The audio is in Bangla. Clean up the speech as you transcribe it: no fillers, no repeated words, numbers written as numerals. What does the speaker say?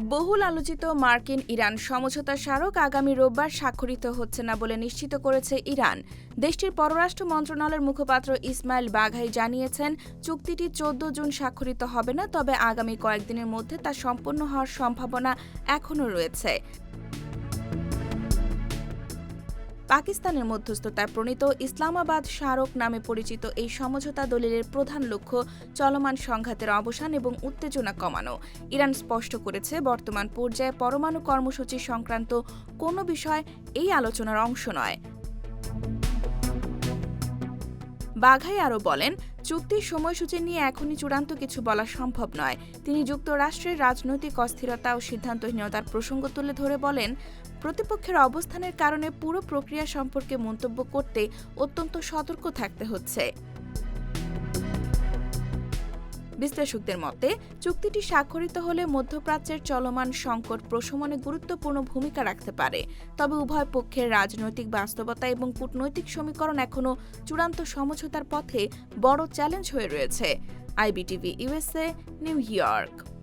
বহুল আলোচিত মার্কিন ইরান সমঝোতা স্মারক আগামী রোববার স্বাক্ষরিত হচ্ছে না বলে নিশ্চিত করেছে ইরান। দেশটির পররাষ্ট্র মন্ত্রণালয়ের মুখপাত্র ইসমাইল বাঘাই জানিয়েছেন, চুক্তিটি ১৪ জুন স্বাক্ষরিত হবে না, তবে আগামী কয়েকদিনের মধ্যে তা সম্পন্ন হওয়ার সম্ভাবনা এখনও রয়েছে। পাকিস্তানের মধ্যস্থতায় প্রণীত ইসলামাবাদ স্মারক নামে পরিচিত এই সমঝোতা দলিলের প্রধান লক্ষ্য চলমান সংঘাতের অবসান এবং উত্তেজনা কমানো। ইরান স্পষ্ট করেছে, বর্তমান পর্যায়ে পরমাণু কর্মসূচি সংক্রান্ত কোনো বিষয় এই আলোচনার অংশ নয়। বাঘাই আরও বলেন, চুক্তির সময়সূচি নিয়ে এখনই চূড়ান্ত কিছু বলা সম্ভব নয়। তিনি যুক্তরাষ্ট্রের রাজনৈতিক অস্থিরতা ও সিদ্ধান্তহীনতার প্রসঙ্গ তুলে ধরে বলেন, প্রতিপক্ষের অবস্থানের কারণে পুরো প্রক্রিয়া সম্পর্কে মন্তব্য করতে অত্যন্ত সতর্ক থাকতে হচ্ছে। বিশ্লেষকদের মতে, চুক্তিটি স্বাক্ষরিত হলে মধ্যপ্রাচ্যের চলমান সংকট প্রশমনে গুরুত্বপূর্ণ ভূমিকা রাখতে পারে। তবে উভয় পক্ষের রাজনৈতিক বাস্তবতা এবং কূটনৈতিক সমীকরণ এখনও চূড়ান্ত সমঝোতার পথে বড় চ্যালেঞ্জ হয়ে রয়েছে। IBTV USA, new York.